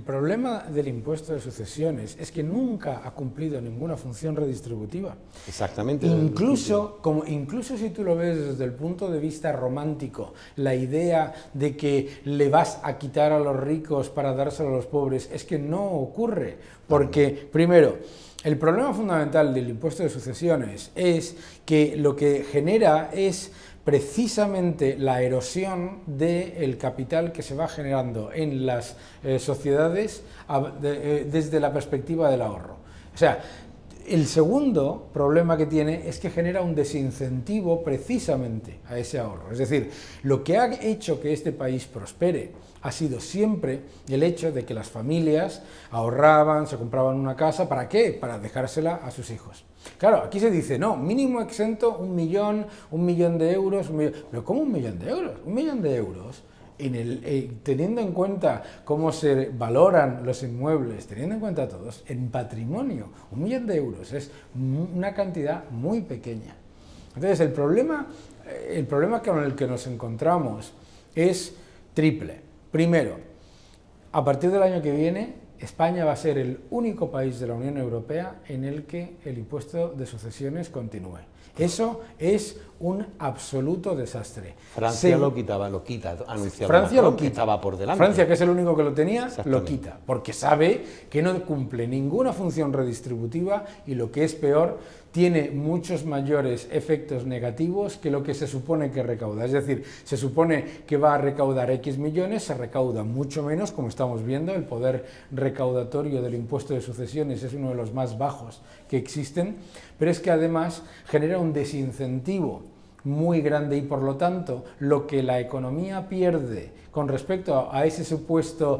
problema del impuesto de sucesiones es que nunca ha cumplido ninguna función redistributiva. Exactamente. Incluso si tú lo ves desde el punto de vista romántico, la idea de que le vas a quitar a los ricos para dárselo a los pobres, es que no ocurre. Porque, primero, el problema fundamental del impuesto de sucesiones es que lo que genera es precisamente la erosión del capital que se va generando en las sociedades desde la perspectiva del ahorro. O sea, el segundo problema que tiene es que genera un desincentivo precisamente a ese ahorro. Es decir, lo que ha hecho que este país prospere ha sido siempre el hecho de que las familias ahorraban, se compraban una casa, ¿para qué? Para dejársela a sus hijos. Claro, aquí se dice, no, mínimo exento 1 millón de euros, pero ¿cómo 1 millón de euros? 1 millón de euros, teniendo en cuenta cómo se valoran los inmuebles, teniendo en cuenta todos, en patrimonio, 1 millón de euros es una cantidad muy pequeña. Entonces, el problema con el que nos encontramos es triple. Primero, a partir del año que viene, España va a ser el único país de la Unión Europea en el que el impuesto de sucesiones continúe. Eso es un absoluto desastre. Francia lo quita, anunciaba Francia Macron, lo quita. que estaba por delante. Francia, que es el único que lo tenía, lo quita, porque sabe que no cumple ninguna función redistributiva y, lo que es peor, tiene muchos mayores efectos negativos que lo que se supone que recauda. Es decir, se supone que va a recaudar X millones, se recauda mucho menos, como estamos viendo. El poder recaudatorio del impuesto de sucesiones es uno de los más bajos que existen, pero es que además genera un desincentivo muy grande y, por lo tanto, lo que la economía pierde con respecto a esos supuestos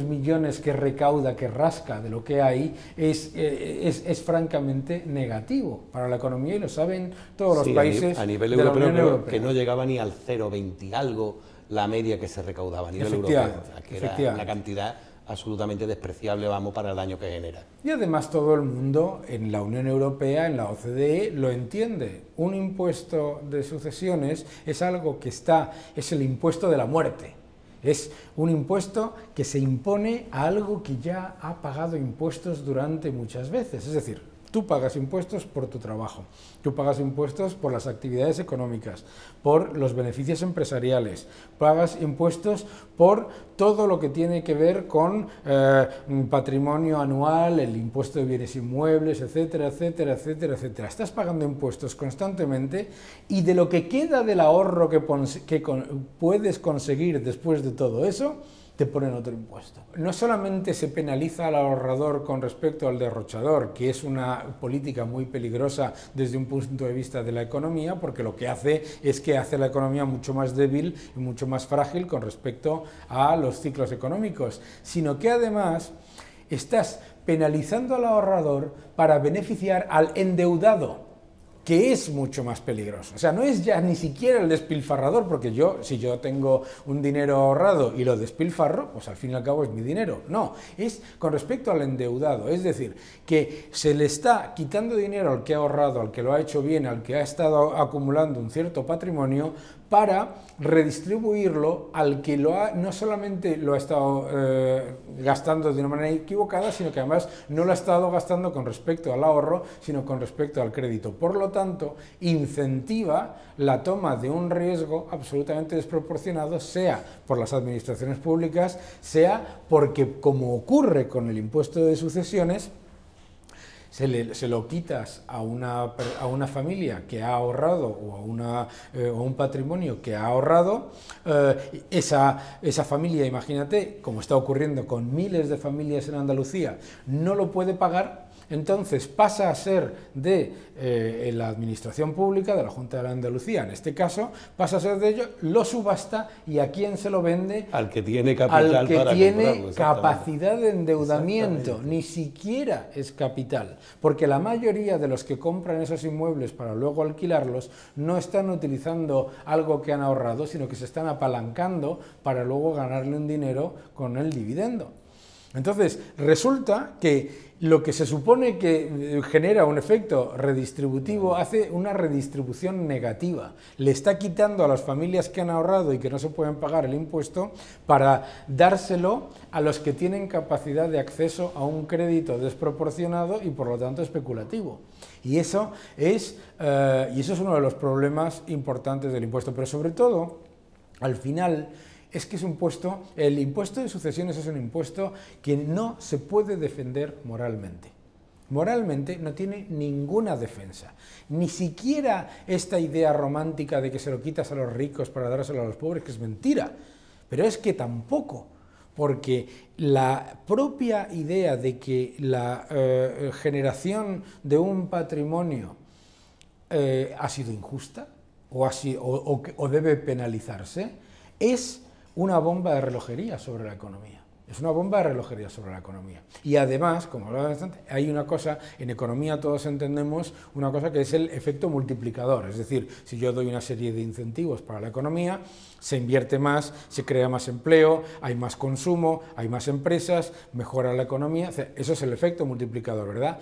millones que recauda, que rasca de lo que hay, es francamente negativo para la economía, y lo saben todos los países a nivel de la Unión Europea. Que no llegaba ni al 0,20 algo la media que se recaudaba a nivel europeo, que era una cantidad absolutamente despreciable, vamos, para el daño que genera. Y además todo el mundo en la Unión Europea, en la OCDE, lo entiende. Un impuesto de sucesiones es algo que es el impuesto de la muerte. Es un impuesto que se impone a algo que ya ha pagado impuestos durante muchas veces. Es decir, tú pagas impuestos por tu trabajo, tú pagas impuestos por las actividades económicas, por los beneficios empresariales, pagas impuestos por todo lo que tiene que ver con patrimonio anual, el impuesto de bienes inmuebles, etcétera, etcétera, etcétera, etcétera. Estás pagando impuestos constantemente, y de lo que queda del ahorro que puedes conseguir después de todo eso, te ponen otro impuesto. No solamente se penaliza al ahorrador con respecto al derrochador, que es una política muy peligrosa desde un punto de vista de la economía, porque lo que hace es que hace la economía mucho más débil y mucho más frágil con respecto a los ciclos económicos, sino que además estás penalizando al ahorrador para beneficiar al endeudado, que es mucho más peligroso. O sea, no es ya ni siquiera el despilfarrador, porque si yo tengo un dinero ahorrado y lo despilfarro, pues al fin y al cabo es mi dinero. No, es con respecto al endeudado. Es decir, que se le está quitando dinero al que ha ahorrado, al que lo ha hecho bien, al que ha estado acumulando un cierto patrimonio, para redistribuirlo al que no solamente lo ha estado gastando de una manera equivocada, sino que además no lo ha estado gastando con respecto al ahorro, sino con respecto al crédito. Por lo tanto, incentiva la toma de un riesgo absolutamente desproporcionado, sea por las administraciones públicas, sea porque, como ocurre con el impuesto de sucesiones, se lo quitas a una familia que ha ahorrado, o a un patrimonio que ha ahorrado, esa familia, imagínate, como está ocurriendo con miles de familias en Andalucía, no lo puede pagar. Entonces pasa a ser de la administración pública, de la Junta de Andalucía, en este caso, pasa a ser de ellos, lo subasta, y ¿a quién se lo vende? Al que tiene capital, al que para tiene capacidad de endeudamiento. Ni siquiera es capital, porque la mayoría de los que compran esos inmuebles para luego alquilarlos no están utilizando algo que han ahorrado, sino que se están apalancando para luego ganarle un dinero con el dividendo. Entonces, resulta que lo que se supone que genera un efecto redistributivo hace una redistribución negativa. Le está quitando a las familias que han ahorrado y que no se pueden pagar el impuesto para dárselo a los que tienen capacidad de acceso a un crédito desproporcionado y por lo tanto especulativo. Y eso es uno de los problemas importantes del impuesto, pero sobre todo, al final, es que es un impuesto, el impuesto de sucesiones es un impuesto que no se puede defender moralmente. Moralmente no tiene ninguna defensa. Ni siquiera esta idea romántica de que se lo quitas a los ricos para dárselo a los pobres, que es mentira. Pero es que tampoco, porque la propia idea de que la generación de un patrimonio ha sido injusta o debe penalizarse, es una bomba de relojería sobre la economía. Es una bomba de relojería sobre la economía. Y además, como hablaba antes, hay una cosa, en economía todos entendemos una cosa que es el efecto multiplicador. Es decir, si yo doy una serie de incentivos para la economía, se invierte más, se crea más empleo, hay más consumo, hay más empresas, mejora la economía. O sea, eso es el efecto multiplicador, ¿verdad?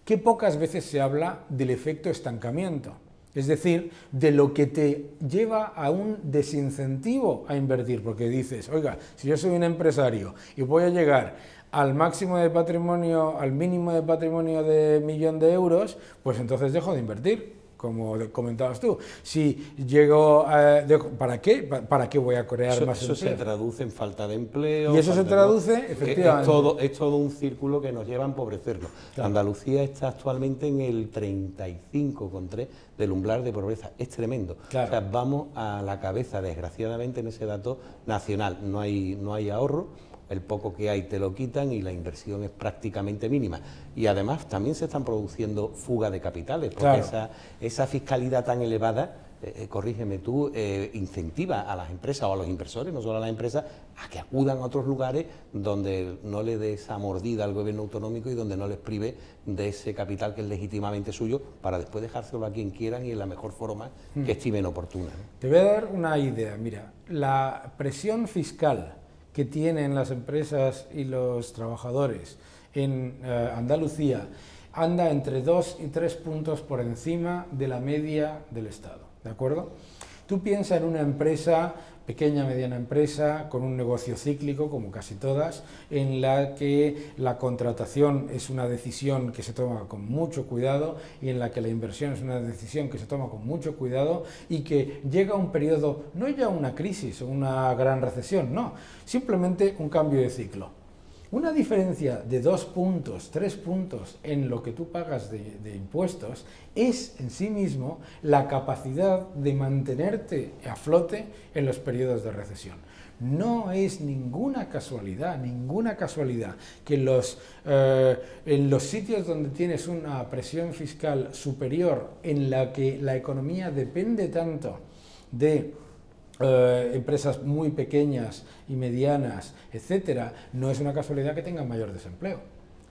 Qué pocas veces se habla del efecto estancamiento. Es decir, de lo que te lleva a un desincentivo a invertir, porque dices, oiga, si yo soy un empresario y voy a llegar al máximo de patrimonio, al mínimo de patrimonio de 1.000.000 de euros, pues entonces dejo de invertir, como comentabas tú. Si llego a... ¿Para qué? ¿Para qué voy a crear más empleo? Eso se traduce en falta de empleo. Y eso se traduce, efectivamente... Es todo un círculo que nos lleva a empobrecernos. Claro. Andalucía está actualmente en el 35,3 del umbral de pobreza. Es tremendo. Claro. O sea, vamos a la cabeza, desgraciadamente, en ese dato nacional. No hay ahorro. El poco que hay te lo quitan y la inversión es prácticamente mínima. Y además también se están produciendo fugas de capitales, porque claro, esa fiscalidad tan elevada, corrígeme tú, incentiva a las empresas o a los inversores, no solo a las empresas, a que acudan a otros lugares donde no le dé esa mordida al gobierno autonómico y donde no les prive de ese capital que es legítimamente suyo, para después dejárselo a quien quieran y en la mejor forma que estimen oportuna, ¿no? Te voy a dar una idea. Mira, la presión fiscal que tienen las empresas y los trabajadores en Andalucía anda entre 2 y 3 puntos por encima de la media del Estado, ¿de acuerdo? Tú piensas en una empresa, pequeña, mediana empresa, con un negocio cíclico, como casi todas, en la que la contratación es una decisión que se toma con mucho cuidado y en la que la inversión es una decisión que se toma con mucho cuidado y que llega a un periodo, no ya una crisis o una gran recesión, no, simplemente un cambio de ciclo. Una diferencia de 2 puntos, 3 puntos en lo que tú pagas de impuestos es en sí mismo la capacidad de mantenerte a flote en los periodos de recesión. No es ninguna casualidad que en los sitios donde tienes una presión fiscal superior, en la que la economía depende tanto de empresas muy pequeñas y medianas, etcétera, no es una casualidad que tengan mayor desempleo.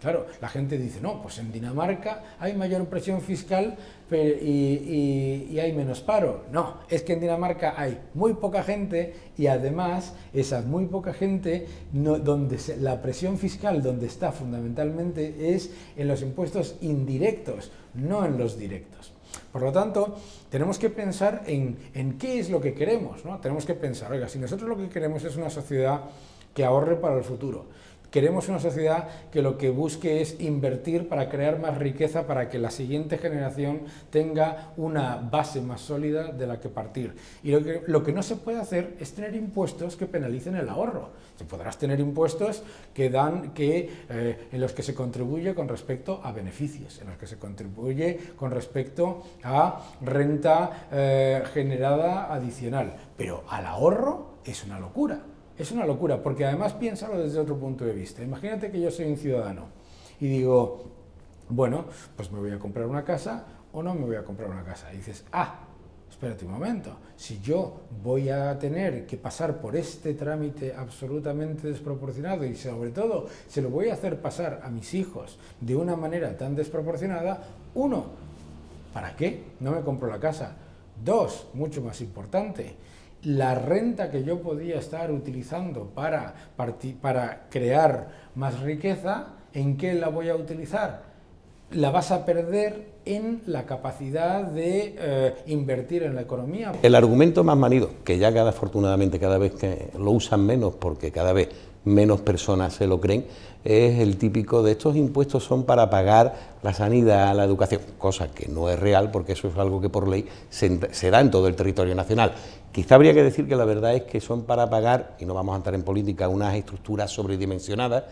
Claro, la gente dice, no, pues en Dinamarca hay mayor presión fiscal y hay menos paro. No, es que en Dinamarca hay muy poca gente y además esa muy poca gente, la presión fiscal donde está fundamentalmente es en los impuestos indirectos, no en los directos. Por lo tanto, tenemos que pensar en qué es lo que queremos, ¿no? Tenemos que pensar, oiga, si nosotros lo que queremos es una sociedad que ahorre para el futuro, queremos una sociedad que lo que busque es invertir para crear más riqueza, para que la siguiente generación tenga una base más sólida de la que partir. Y lo que no se puede hacer es tener impuestos que penalicen el ahorro. Si podrás tener impuestos en los que se contribuye con respecto a beneficios, en los que se contribuye con respecto a renta generada adicional, pero al ahorro es una locura. Es una locura, porque además piénsalo desde otro punto de vista. Imagínate que yo soy un ciudadano y digo, bueno, pues me voy a comprar una casa o no me voy a comprar una casa. Y dices, espérate un momento, si yo voy a tener que pasar por este trámite absolutamente desproporcionado y sobre todo se lo voy a hacer pasar a mis hijos de una manera tan desproporcionada, 1, ¿para qué? No me compro la casa. 2, mucho más importante, la renta que yo podía estar utilizando para crear más riqueza, ¿en qué la voy a utilizar? La vas a perder en la capacidad de invertir en la economía. El argumento más manido, que ya afortunadamente cada vez que lo usan menos, porque cada vez menos personas se lo creen, es el típico de estos impuestos son para pagar la sanidad, la educación, cosa que no es real porque eso es algo que por ley se da en todo el territorio nacional. Quizá habría que decir que la verdad es que son para pagar, y no vamos a entrar en política, unas estructuras sobredimensionadas,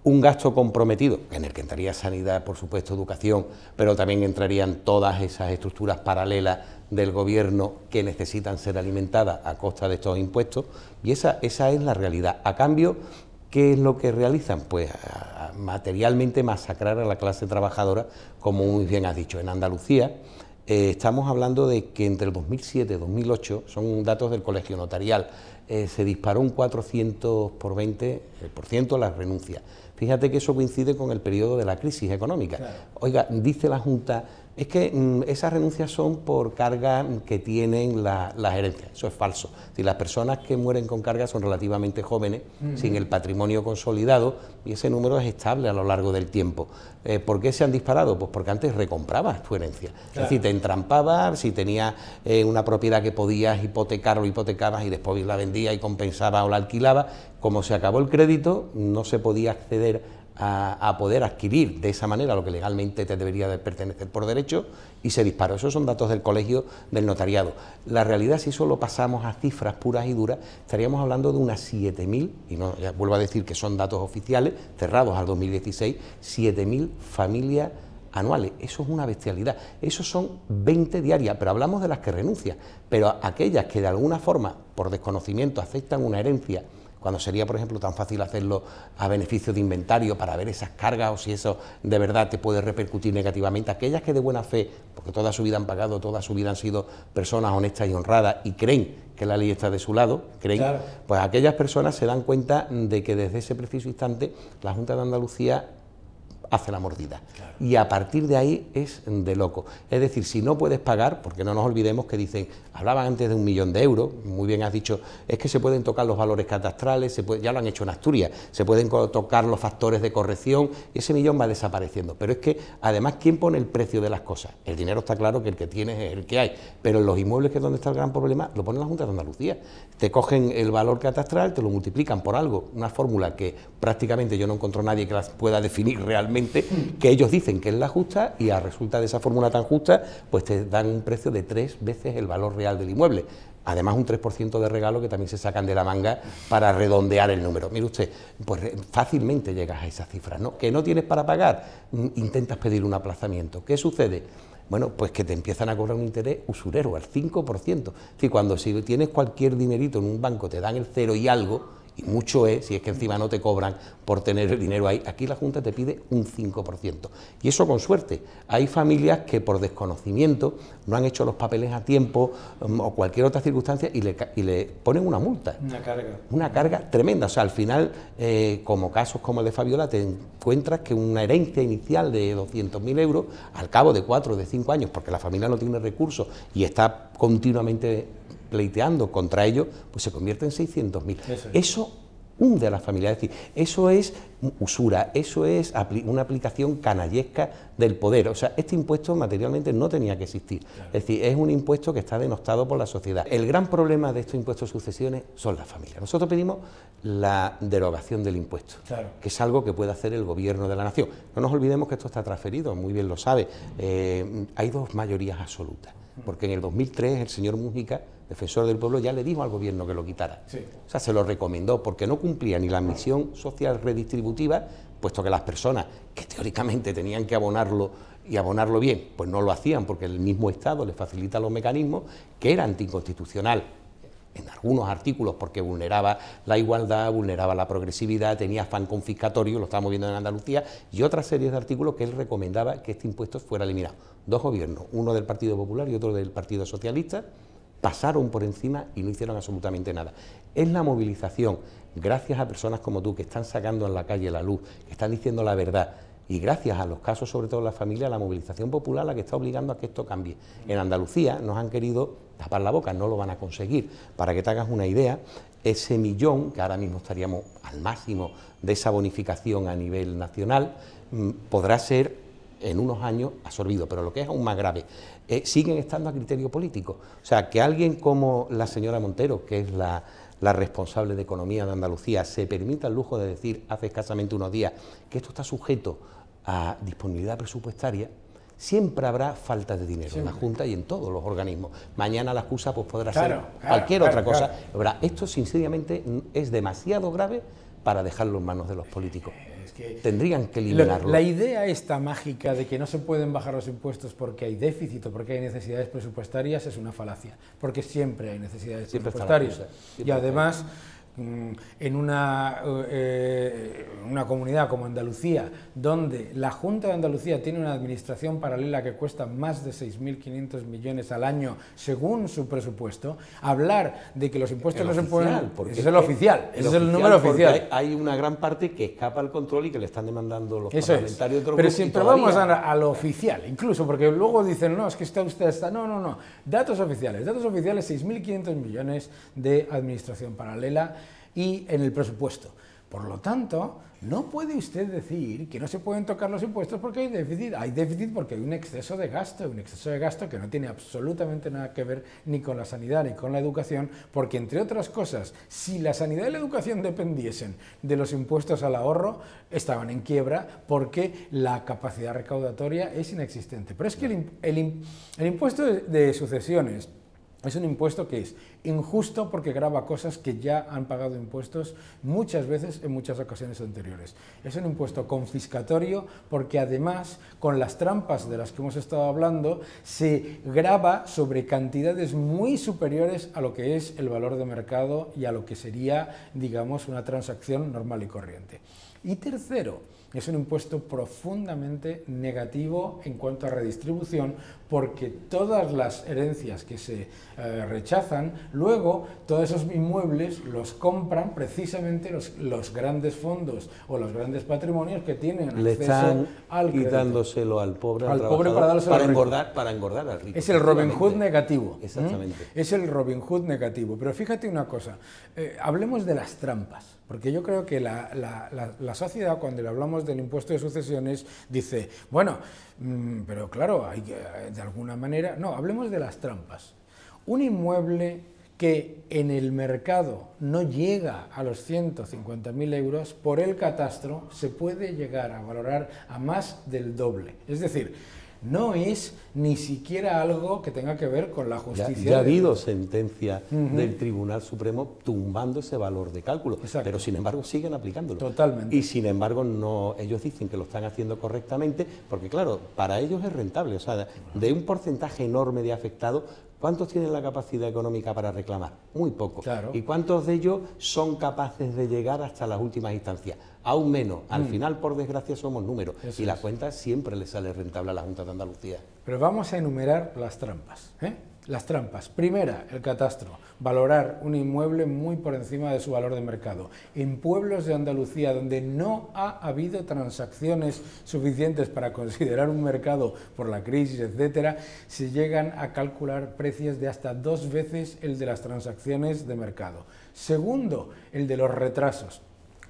un gasto comprometido, en el que entraría sanidad, por supuesto, educación, pero también entrarían todas esas estructuras paralelas del gobierno que necesitan ser alimentadas a costa de estos impuestos, y esa es la realidad. A cambio, ¿qué es lo que realizan? Pues materialmente masacrar a la clase trabajadora, como muy bien has dicho. En Andalucía estamos hablando de que entre el 2007 y 2008, son datos del Colegio Notarial, se disparó un 420% las renuncias. Fíjate que eso coincide con el periodo de la crisis económica. Claro. Oiga, dice la Junta, es que esas renuncias son por carga que tienen las herencias. Eso es falso. Si las personas que mueren con carga son relativamente jóvenes, sin el patrimonio consolidado, y ese número es estable a lo largo del tiempo. ¿Por qué se han disparado? Pues porque antes recomprabas tu herencia. Claro. Es decir, te entrampabas, si tenías una propiedad que podías hipotecar, lo hipotecabas y después la vendías y compensabas o la alquilabas. Como se acabó el crédito, no se podía acceder a poder adquirir de esa manera lo que legalmente te debería de pertenecer por derecho, y se disparó. Esos son datos del Colegio del Notariado. La realidad, si solo pasamos a cifras puras y duras, estaríamos hablando de unas 7.000, y no, ya vuelvo a decir que son datos oficiales, cerrados al 2016, 7.000 familias anuales. Eso es una bestialidad. Esos son 20 diarias, pero hablamos de las que renuncian. Pero aquellas que de alguna forma, por desconocimiento, aceptan una herencia, cuando sería, por ejemplo, tan fácil hacerlo a beneficio de inventario para ver esas cargas o si eso de verdad te puede repercutir negativamente. Aquellas que de buena fe, porque toda su vida han pagado, toda su vida han sido personas honestas y honradas y creen que la ley está de su lado, creen, claro, pues aquellas personas se dan cuenta de que desde ese preciso instante la Junta de Andalucía hace la mordida. Claro. Y a partir de ahí es de loco. Es decir, si no puedes pagar, porque no nos olvidemos que dicen, hablaban antes de 1 millón de euros, muy bien has dicho, es que se pueden tocar los valores catastrales, ya lo han hecho en Asturias, se pueden tocar los factores de corrección, y ese millón va desapareciendo. Pero es que, además, ¿quién pone el precio de las cosas? El dinero está claro que el que tienes es el que hay, pero en los inmuebles, que es donde está el gran problema, lo pone la Junta de Andalucía. Te cogen el valor catastral, te lo multiplican por algo, una fórmula que prácticamente yo no encuentro nadie que las pueda definir realmente, que ellos dicen que es la justa, y a resulta de esa fórmula tan justa, pues te dan un precio de 3 veces el valor real del inmueble. Además, un 3% de regalo que también se sacan de la manga para redondear el número. Mire usted, pues fácilmente llegas a esas cifras, ¿no? Que no tienes para pagar, intentas pedir un aplazamiento. ¿Qué sucede? Bueno, pues que te empiezan a cobrar un interés usurero, al 5%. Es decir, si tienes cualquier dinerito en un banco, te dan el 0 y algo, y mucho es, si es que encima no te cobran por tener el dinero ahí. Aquí la Junta te pide un 5%. Y eso con suerte. Hay familias que por desconocimiento no han hecho los papeles a tiempo o cualquier otra circunstancia y le ponen una multa. Una carga. Una carga tremenda. O sea, al final, como casos como el de Fabiola, te encuentras que una herencia inicial de 200.000 euros, al cabo de 4 o de 5 años, porque la familia no tiene recursos y está continuamente pleiteando contra ello, pues se convierte en 600.000. Eso hunde a las familias. Es decir, eso es usura, eso es una aplicación canallesca del poder. O sea, este impuesto materialmente no tenía que existir. Claro. Es decir, es un impuesto que está denostado por la sociedad. El gran problema de estos impuestos de sucesiones son las familias. Nosotros pedimos la derogación del impuesto, claro, que es algo que puede hacer el gobierno de la nación. No nos olvidemos que esto está transferido, muy bien lo sabe. Hay 2 mayorías absolutas, porque en el 2003 el señor Mújica, defensor del pueblo, ya le dijo al gobierno que lo quitara. Sí. O sea, se lo recomendó, porque no cumplía ni la misión social redistributiva, puesto que las personas que teóricamente tenían que abonarlo y abonarlo bien, pues no lo hacían, porque el mismo Estado les facilita los mecanismos, que era anticonstitucional en algunos artículos, porque vulneraba la igualdad, vulneraba la progresividad, tenía afán confiscatorio, lo estamos viendo en Andalucía, y otras series de artículos que él recomendaba que este impuesto fuera eliminado. 2 gobiernos, uno del Partido Popular y otro del Partido Socialista, pasaron por encima y no hicieron absolutamente nada. Es la movilización, gracias a personas como tú, que están sacando en la calle la luz, que están diciendo la verdad, y gracias a los casos, sobre todo en la familia, la movilización popular la que está obligando a que esto cambie. En Andalucía nos han querido tapar la boca, no lo van a conseguir. Para que te hagas una idea, ese millón, que ahora mismo estaríamos al máximo de esa bonificación a nivel nacional, podrá ser en unos años absorbido, pero lo que es aún más grave, siguen estando a criterio político. O sea, que alguien como la señora Montero, que es la responsable de Economía de Andalucía, se permita el lujo de decir hace escasamente unos días que esto está sujeto a disponibilidad presupuestaria, siempre habrá falta de dinero en la Junta y en todos los organismos. Mañana la excusa pues podrá ser cualquier otra cosa. Claro. Esto sinceramente es demasiado grave para dejarlo en manos de los políticos. Tendrían que eliminarlo. La idea esta mágica de que no se pueden bajar los impuestos porque hay déficit o porque hay necesidades presupuestarias es una falacia, porque siempre hay necesidades presupuestarias. Y además, en una comunidad como Andalucía, donde la Junta de Andalucía tiene una administración paralela que cuesta más de 6.500 millones al año según su presupuesto, hablar de que los impuestos no se pueden... Ese es el oficial, ese es el número oficial. Hay una gran parte que escapa al control y que le están demandando los parlamentarios de otros grupos. Pero vamos a lo oficial, incluso, porque luego dicen, no, es que usted está... No. Datos oficiales, 6.500 millones de administración paralela y en el presupuesto. Por lo tanto, no puede usted decir que no se pueden tocar los impuestos porque hay déficit. Hay déficit porque hay un exceso de gasto que no tiene absolutamente nada que ver ni con la sanidad ni con la educación, porque, entre otras cosas, si la sanidad y la educación dependiesen de los impuestos al ahorro, estaban en quiebra porque la capacidad recaudatoria es inexistente. Pero es que el impuesto de sucesiones es un impuesto que es injusto porque grava cosas que ya han pagado impuestos muchas veces en muchas ocasiones anteriores. Es un impuesto confiscatorio porque además, con las trampas de las que hemos estado hablando, se grava sobre cantidades muy superiores a lo que es el valor de mercado y a lo que sería, digamos, una transacción normal y corriente. Y tercero, es un impuesto profundamente negativo en cuanto a redistribución, porque todas las herencias que se rechazan, luego todos esos inmuebles los compran precisamente los grandes fondos o los grandes patrimonios que tienen acceso al crédito. Quitándoselo al pobre para engordar al rico. Es el Robin Hood negativo. Exactamente. Es el Robin Hood negativo. Pero fíjate una cosa, hablemos de las trampas. Porque yo creo que la sociedad, cuando le hablamos del impuesto de sucesiones, dice, bueno, pero claro, hay que, de alguna manera... No, hablemos de las trampas. Un inmueble que en el mercado no llega a los 150.000 euros, por el catastro se puede llegar a valorar a más del doble. Es decir, no es ni siquiera algo que tenga que ver con la justicia. Ya ha habido sentencia del Tribunal Supremo tumbando ese valor de cálculo, pero sin embargo siguen aplicándolo. Totalmente. Y sin embargo ellos dicen que lo están haciendo correctamente, porque claro, para ellos es rentable. O sea, de un porcentaje enorme de afectados, ¿cuántos tienen la capacidad económica para reclamar? Muy pocos. Claro. ¿Y cuántos de ellos son capaces de llegar hasta las últimas instancias? Aún menos. Al final, por desgracia, somos números. Eso y la cuenta siempre le sale rentable a la Junta de Andalucía. Pero vamos a enumerar las trampas. Las trampas. Primera, el catastro. Valorar un inmueble muy por encima de su valor de mercado. En pueblos de Andalucía donde no ha habido transacciones suficientes para considerar un mercado por la crisis, etcétera, se llegan a calcular precios de hasta 2 veces el de las transacciones de mercado. Segundo, el de los retrasos.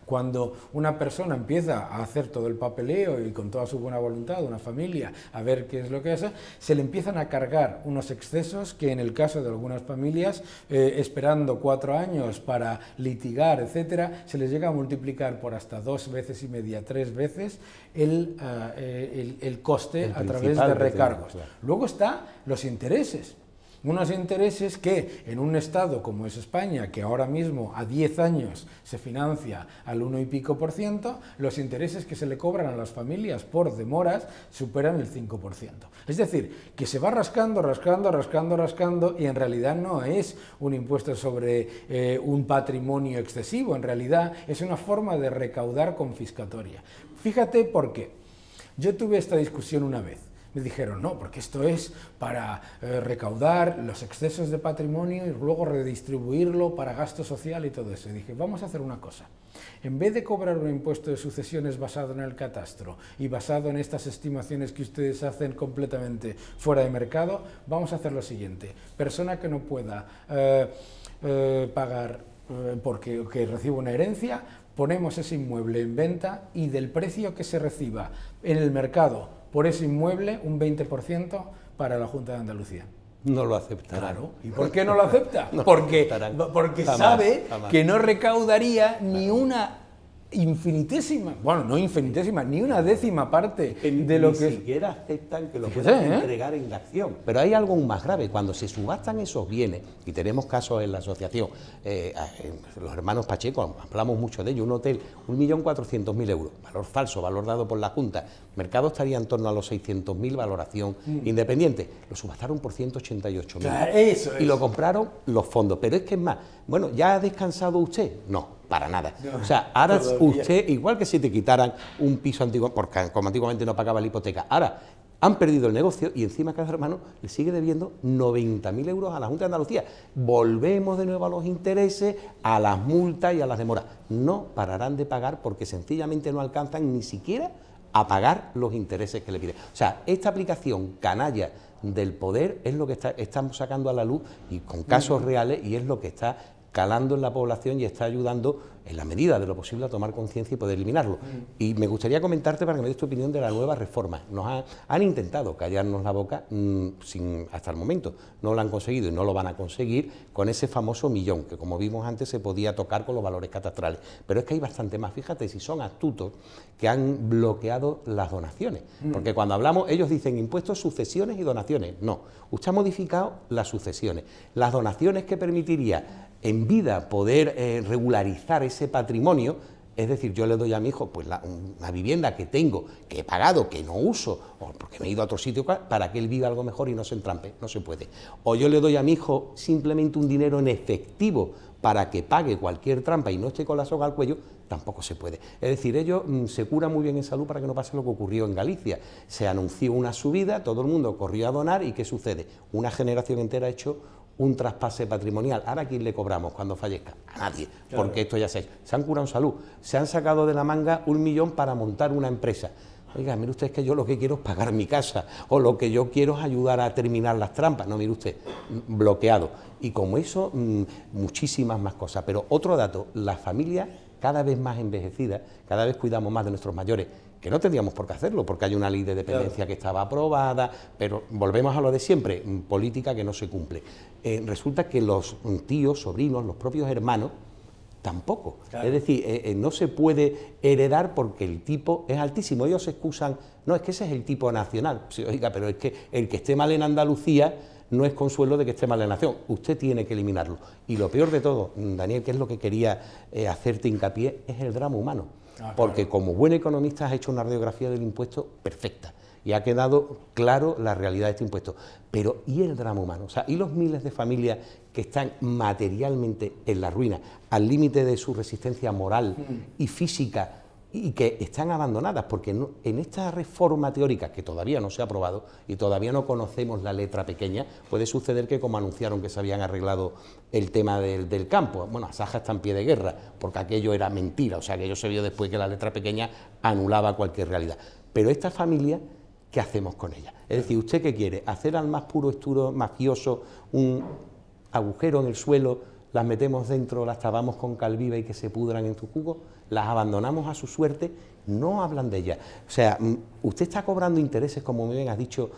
Cuando una persona empieza a hacer todo el papeleo y con toda su buena voluntad, una familia, a ver qué es lo que hace, se le empiezan a cargar unos excesos que en el caso de algunas familias, esperando 4 años para litigar, etcétera, se les llega a multiplicar por hasta 2,5 veces, 3 veces el coste a través de recargos. Claro. Luego están los intereses. Unos intereses que en un estado como es España, que ahora mismo a 10 años se financia al 1 y pico %, los intereses que se le cobran a las familias por demoras superan el 5%. Es decir, que se va rascando y en realidad no es un impuesto sobre un patrimonio excesivo, en realidad es una forma de recaudar confiscatoria. Fíjate por qué. Yo tuve esta discusión una vez. me dijeron, no, porque esto es para recaudar los excesos de patrimonio y luego redistribuirlo para gasto social y todo eso. Y dije, vamos a hacer una cosa. En vez de cobrar un impuesto de sucesiones basado en el catastro y basado en estas estimaciones que ustedes hacen completamente fuera de mercado, vamos a hacer lo siguiente. Persona que no pueda pagar porque reciba una herencia, ponemos ese inmueble en venta y del precio que se reciba en el mercado por ese inmueble, un 20% para la Junta de Andalucía. No lo aceptará. Claro. ¿Y por qué no lo acepta? No porque jamás, sabe jamás. que no recaudaría ni una infinitésima, bueno, no infinitésima, ni una décima parte de lo que... Ni siquiera aceptan que lo puedan entregar en la acción. Pero hay algo aún más grave, cuando se subastan esos bienes, y tenemos casos en la asociación, los hermanos Pacheco, hablamos mucho de ello, un hotel, 1.400.000 euros, valor falso, valor dado por la Junta, el mercado estaría en torno a los 600.000, valoración independiente, lo subastaron por 188.000. Claro, eso es. Y lo compraron los fondos. Pero es que es más, bueno, ¿ya ha descansado usted? No. Para nada. No, o sea, ahora usted, igual que si te quitaran un piso antiguo, porque como antiguamente no pagaba la hipoteca, ahora han perdido el negocio y encima cada hermano le sigue debiendo 90.000 euros a la Junta de Andalucía. Volvemos de nuevo a los intereses, a las multas y a las demoras. No pararán de pagar porque sencillamente no alcanzan ni siquiera a pagar los intereses que le piden. O sea, esta aplicación canalla del poder es lo que estamos sacando a la luz y con casos reales, y es lo que está calando en la población y está ayudando en la medida de lo posible a tomar conciencia y poder eliminarlo. Y me gustaría comentarte para que me des tu opinión de la nueva reforma. Han intentado callarnos la boca hasta el momento, no lo han conseguido y no lo van a conseguir con ese famoso millón, que como vimos antes se podía tocar con los valores catastrales. Pero es que hay bastante más, fíjate si son astutos, que han bloqueado las donaciones. Porque cuando hablamos, ellos dicen impuestos, sucesiones y donaciones. No, usted ha modificado las sucesiones. Las donaciones que permitiría en vida poder regularizar ese patrimonio, es decir, yo le doy a mi hijo pues una vivienda que tengo, que he pagado, que no uso, o porque me he ido a otro sitio para que él viva algo mejor y no se entrampe, no se puede. O yo le doy a mi hijo simplemente un dinero en efectivo para que pague cualquier trampa y no esté con la soga al cuello, tampoco se puede. Es decir, ellos se curan muy bien en salud para que no pase lo que ocurrió en Galicia. Se anunció una subida, todo el mundo corrió a donar y ¿qué sucede? Una generación entera ha hecho un traspase patrimonial. ¿Ahora a quién le cobramos cuando fallezca? A nadie, claro, porque esto ya se ha hecho. Se han curado en salud, se han sacado de la manga 1 millón para montar una empresa. Oiga, mire usted, es que yo lo que quiero es pagar mi casa, o lo que yo quiero es ayudar a terminar las trampas. No, mire usted, bloqueado. Y como eso, muchísimas más cosas. Pero otro dato, las familias cada vez más envejecidas, cada vez cuidamos más de nuestros mayores, que no tendríamos por qué hacerlo, porque hay una ley de dependencia que estaba aprobada, pero volvemos a lo de siempre, política que no se cumple. Resulta que los tíos, sobrinos, los propios hermanos, tampoco. Claro. Es decir, no se puede heredar porque el tipo es altísimo. Ellos se excusan, no, es que ese es el tipo nacional. Sí, oiga, pero es que el que esté mal en Andalucía no es consuelo de que esté mal en la nación. Usted tiene que eliminarlo. Y lo peor de todo, Daniel, que es lo que quería hacerte hincapié, es el drama humano. Porque claro, como buen economista has hecho una radiografía del impuesto perfecta y ha quedado claro la realidad de este impuesto. Pero ¿y el drama humano? O sea, ¿y los miles de familias que están materialmente en la ruina, al límite de su resistencia moral y física, y que están abandonadas? Porque no, en esta reforma teórica, que todavía no se ha aprobado y todavía no conocemos la letra pequeña, puede suceder que, como anunciaron que se habían arreglado el tema del campo, bueno, Asaja está en pie de guerra, porque aquello era mentira, o sea, que aquello se vio después que la letra pequeña anulaba cualquier realidad. Pero esta familia, ¿qué hacemos con ella? Es decir, ¿usted qué quiere? ¿Hacer al más puro esturo mafioso un agujero en el suelo, las metemos dentro, las tapamos con cal viva y que se pudran en su jugo, las abandonamos a su suerte? No hablan de ellas. O sea, usted está cobrando intereses, como muy bien has dicho,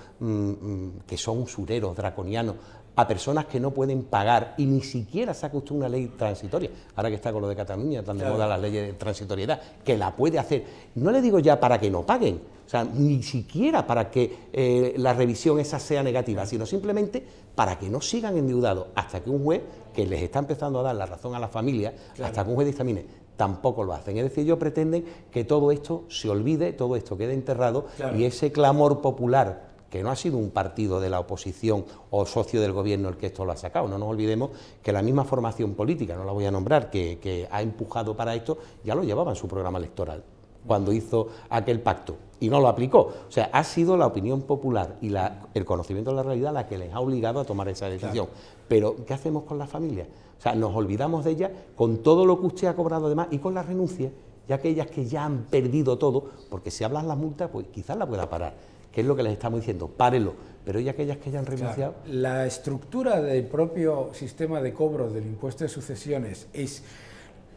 que son usureros, draconianos, a personas que no pueden pagar, y ni siquiera saca usted una ley transitoria, ahora que está con lo de Cataluña, tan de moda las leyes de transitoriedad, que la puede hacer. No le digo ya para que no paguen, o sea, ni siquiera para que la revisión esa sea negativa, sino simplemente para que no sigan endeudados, hasta que un juez, que les está empezando a dar la razón a la familia, hasta que un juez dictamine, tampoco lo hacen. Es decir, ellos pretenden que todo esto se olvide, todo esto quede enterrado, y ese clamor popular, que no ha sido un partido de la oposición o socio del gobierno el que esto lo ha sacado. No nos olvidemos que la misma formación política, no la voy a nombrar, que ha empujado para esto, ya lo llevaba en su programa electoral. cuando hizo aquel pacto y no lo aplicó. O sea, ha sido la opinión popular y el conocimiento de la realidad la que les ha obligado a tomar esa decisión. Claro. Pero, ¿qué hacemos con las familias? O sea, nos olvidamos de ellas con todo lo que usted ha cobrado además y con las renuncias, y aquellas que ya han perdido todo, porque si hablan las multas, pues quizás la pueda parar, que es lo que les estamos diciendo, párenlo, pero y aquellas que ya han renunciado. Claro. La estructura del propio sistema de cobro del impuesto de sucesiones es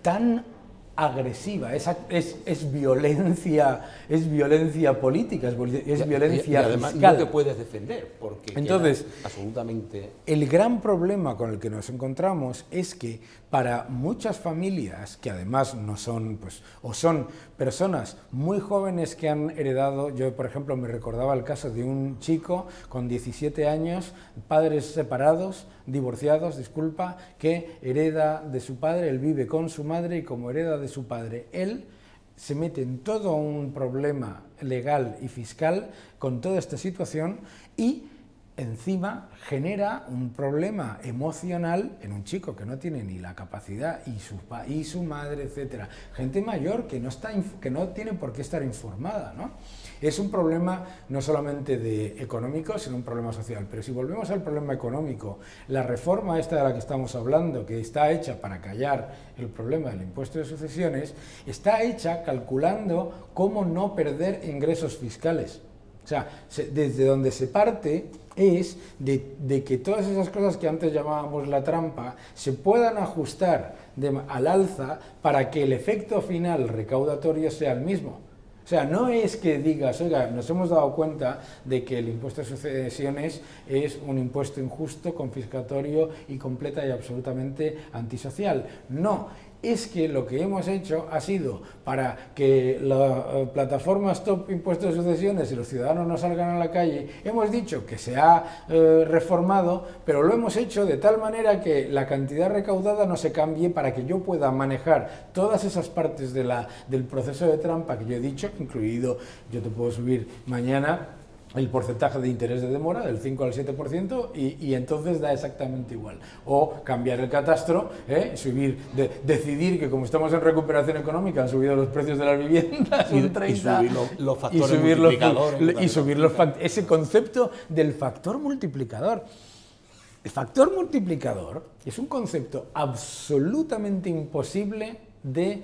tan agresiva, es violencia política, es violencia y además fiscal. No te puedes defender, porque entonces absolutamente... El gran problema con el que nos encontramos es que para muchas familias, que además no son, pues, o son personas muy jóvenes que han heredado, yo por ejemplo me recordaba el caso de un chico con 17 años, padres separados, divorciados, disculpa, que hereda de su padre, él vive con su madre y como hereda de su padre, él se mete en todo un problema legal y fiscal con toda esta situación y encima genera un problema emocional en un chico que no tiene ni la capacidad y su madre, etcétera. Gente mayor que no tiene por qué estar informada, ¿no? Es un problema no solamente económico, sino un problema social. Pero si volvemos al problema económico, la reforma esta de la que estamos hablando, que está hecha para callar el problema del impuesto de sucesiones, está hecha calculando cómo no perder ingresos fiscales. O sea, desde donde se parte es de que todas esas cosas que antes llamábamos la trampa se puedan ajustar al alza para que el efecto final recaudatorio sea el mismo. O sea, no es que digas, oiga, nos hemos dado cuenta de que el impuesto de sucesiones es un impuesto injusto, confiscatorio y completa y absolutamente antisocial. No. Es que lo que hemos hecho ha sido para que la plataforma Stop Impuestos de Sucesiones y los ciudadanos no salgan a la calle, hemos dicho que se ha reformado, pero lo hemos hecho de tal manera que la cantidad recaudada no se cambie para que yo pueda manejar todas esas partes del proceso de trampa que yo he dicho, incluido, yo te puedo subir mañana el porcentaje de interés de demora del 5 al 7% y entonces da exactamente igual. O cambiar el catastro, decidir que como estamos en recuperación económica han subido los precios de las viviendas un 30%, y subir los factores multiplicadores. Ese concepto del factor multiplicador. El factor multiplicador es un concepto absolutamente imposible de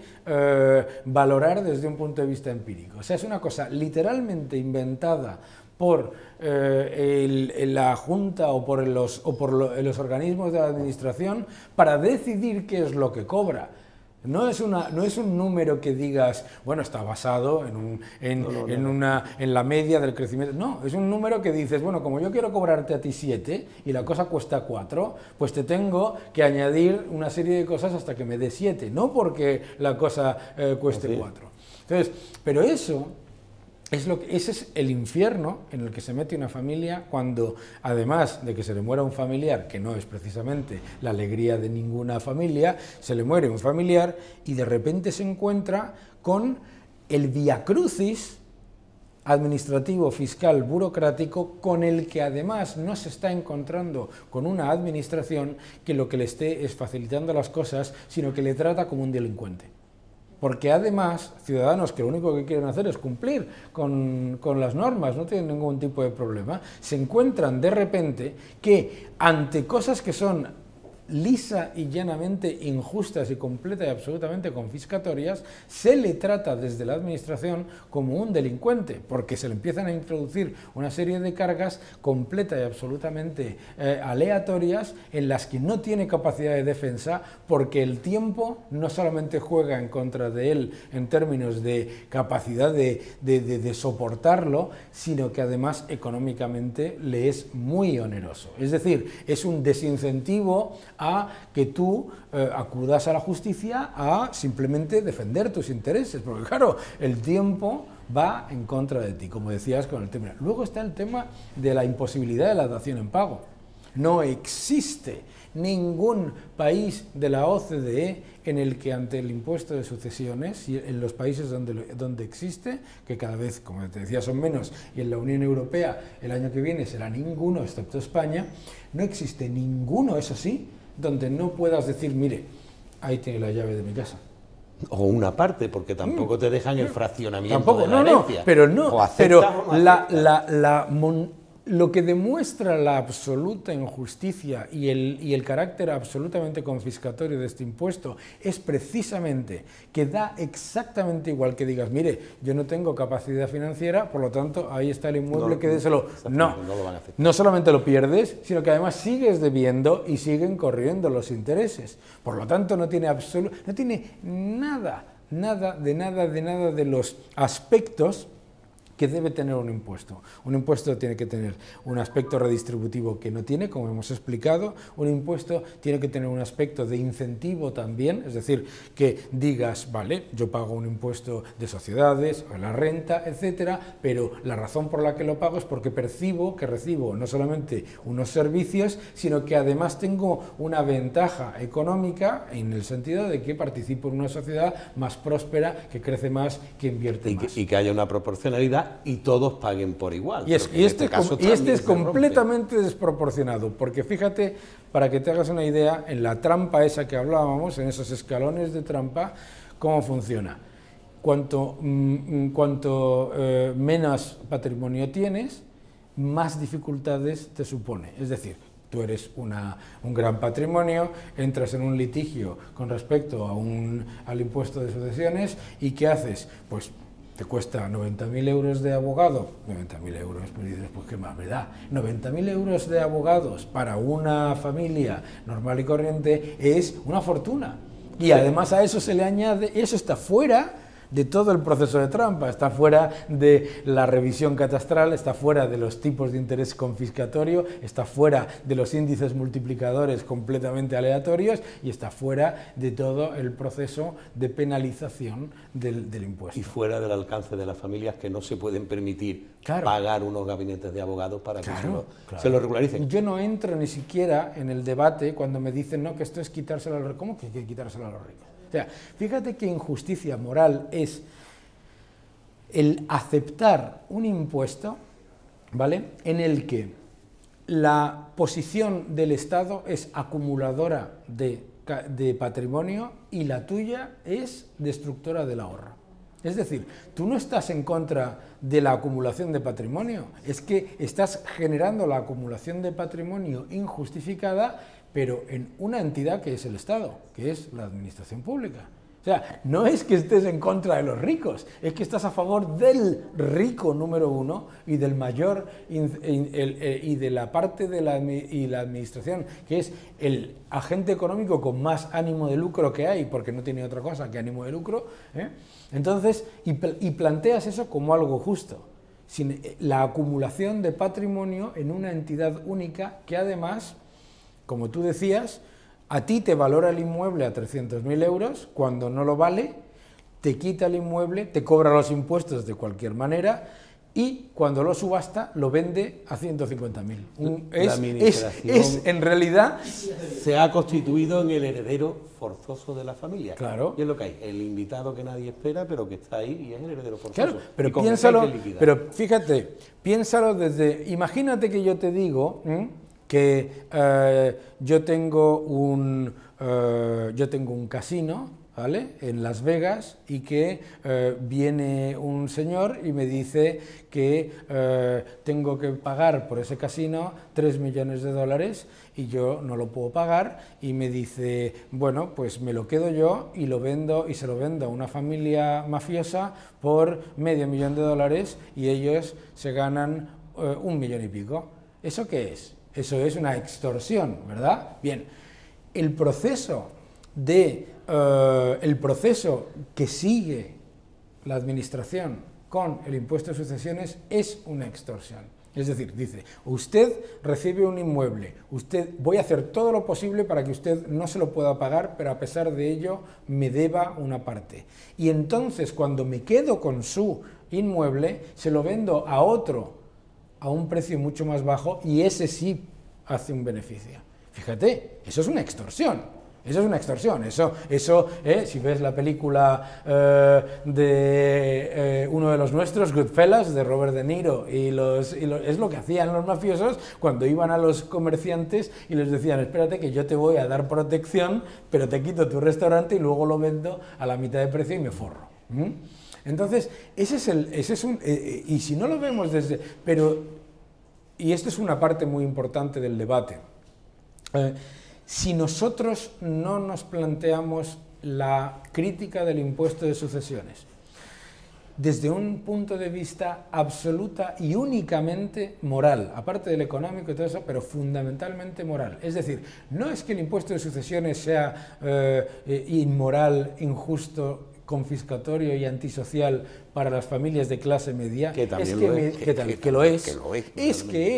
valorar desde un punto de vista empírico. O sea, es una cosa literalmente inventada por la Junta o por los organismos de la Administración para decidir qué es lo que cobra. No es un número que digas, bueno, está basado en la media del crecimiento. No, es un número que dices, bueno, como yo quiero cobrarte a ti 7 y la cosa cuesta 4, pues te tengo que añadir una serie de cosas hasta que me dé 7, no porque la cosa cueste 4. Entonces, pero eso... ese es el infierno en el que se mete una familia cuando, además de que se le muera un familiar, que no es precisamente la alegría de ninguna familia, se le muere un familiar y de repente se encuentra con el viacrucis administrativo, fiscal, burocrático, con el que además no se está encontrando con una administración que lo que le esté es facilitando las cosas, sino que le trata como un delincuente. Porque además, ciudadanos que lo único que quieren hacer es cumplir con las normas, no tienen ningún tipo de problema, se encuentran de repente que ante cosas que son lisa y llanamente injustas y completa y absolutamente confiscatorias, se le trata desde la administración como un delincuente, porque se le empiezan a introducir una serie de cargas completa y absolutamente aleatorias en las que no tiene capacidad de defensa, porque el tiempo no solamente juega en contra de él en términos de capacidad de soportarlo, sino que además económicamente le es muy oneroso. Es decir, es un desincentivo a que tú acudas a la justicia a simplemente defender tus intereses, porque claro, el tiempo va en contra de ti, como decías con el tema. Luego está el tema de la imposibilidad de la dación en pago. No existe ningún país de la OCDE en el que ante el impuesto de sucesiones, y en los países donde existe, que cada vez, como te decía, son menos, y en la Unión Europea el año que viene será ninguno, excepto España, no existe ninguno, eso sí, donde no puedas decir, mire, ahí tiene la llave de mi casa. O una parte, porque tampoco te dejan el fraccionamiento Tampoco, de la herencia. Pero no, o aceptas o pero lo que demuestra la absoluta injusticia y el carácter absolutamente confiscatorio de este impuesto es precisamente que da exactamente igual que digas, mire, yo no tengo capacidad financiera, por lo tanto, ahí está el inmueble, quédeselo. No, no solamente lo pierdes, sino que además sigues debiendo y siguen corriendo los intereses. Por lo tanto, no tiene nada de los aspectos que debe tener un impuesto. Un impuesto tiene que tener un aspecto redistributivo que no tiene, como hemos explicado. Un impuesto tiene que tener un aspecto de incentivo también, es decir, que digas, vale, yo pago un impuesto de sociedades, o la renta, etcétera, pero la razón por la que lo pago es porque percibo que recibo no solamente unos servicios, sino que además tengo una ventaja económica en el sentido de que participo en una sociedad más próspera, que crece más, que invierte más. Y que haya una proporcionalidad y todos paguen por igual. Y este es completamente desproporcionado, porque fíjate, para que te hagas una idea, en la trampa esa que hablábamos, en esos escalones de trampa, ¿cómo funciona? Cuanto menos patrimonio tienes, más dificultades te supone. Es decir, tú eres un gran patrimonio, entras en un litigio con respecto al impuesto de sucesiones, ¿y qué haces? Pues te cuesta 90.000 euros de abogado, 90.000 euros, pues dices, pues qué más me da. 90.000 euros de abogados para una familia normal y corriente es una fortuna. Y además a eso se le añade, eso está fuera de todo el proceso de trampa, está fuera de la revisión catastral, está fuera de los tipos de interés confiscatorio, está fuera de los índices multiplicadores completamente aleatorios y está fuera de todo el proceso de penalización del impuesto. Y fuera del alcance de las familias que no se pueden permitir pagar unos gabinetes de abogados para que se lo regularicen. Yo no entro ni siquiera en el debate cuando me dicen, no, que esto es quitárselo a los ricos. ¿Cómo que hay que quitárselo a los ricos? O sea, fíjate qué injusticia moral es el aceptar un impuesto, ¿vale?, en el que la posición del Estado es acumuladora de patrimonio y la tuya es destructora del ahorro. Es decir, tú no estás en contra de la acumulación de patrimonio, es que estás generando la acumulación de patrimonio injustificada, pero en una entidad que es el Estado, que es la administración pública. O sea, no es que estés en contra de los ricos, es que estás a favor del rico número uno y del mayor y de la parte de la administración, que es el agente económico con más ánimo de lucro que hay, porque no tiene otra cosa que ánimo de lucro, ¿eh? Entonces, y planteas eso como algo justo, sin la acumulación de patrimonio en una entidad única que además, como tú decías, a ti te valora el inmueble a 300.000 euros, cuando no lo vale, te quita el inmueble, te cobra los impuestos de cualquier manera y cuando lo subasta lo vende a 150.000. En realidad se ha constituido en el heredero forzoso de la familia. Claro. Y es lo que hay, el invitado que nadie espera, pero que está ahí y es el heredero forzoso. Claro, pero piénsalo, pero fíjate, piénsalo imagínate que yo te digo que yo tengo un casino, ¿vale?, en Las Vegas, y que viene un señor y me dice que tengo que pagar por ese casino 3 millones de dólares y yo no lo puedo pagar, y me dice, bueno, pues me lo quedo yo y lo vendo, y se lo vendo a una familia mafiosa por $500.000 de dólares y ellos se ganan 1 millón y pico. ¿Eso qué es? Eso es una extorsión, ¿verdad? Bien, el proceso que sigue la administración con el impuesto de sucesiones es una extorsión. Es decir, dice, usted recibe un inmueble, voy a hacer todo lo posible para que usted no se lo pueda pagar, pero a pesar de ello me deba una parte. Y entonces, cuando me quedo con su inmueble, se lo vendo a otro a un precio mucho más bajo y ese sí hace un beneficio. Fíjate, eso es una extorsión. Eso es una extorsión, si ves la película de uno de los nuestros, Goodfellas, de Robert De Niro, es lo que hacían los mafiosos cuando iban a los comerciantes y les decían, espérate que yo te voy a dar protección, pero te quito tu restaurante y luego lo vendo a la mitad de precio y me forro. Entonces, y si no lo vemos desde... y esto es una parte muy importante del debate. Si nosotros no nos planteamos la crítica del impuesto de sucesiones desde un punto de vista absoluta y únicamente moral, aparte del económico y todo eso, pero fundamentalmente moral. Es decir, no es que el impuesto de sucesiones sea inmoral, injusto, confiscatorio y antisocial para las familias de clase media, que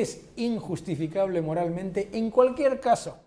es injustificable moralmente en cualquier caso.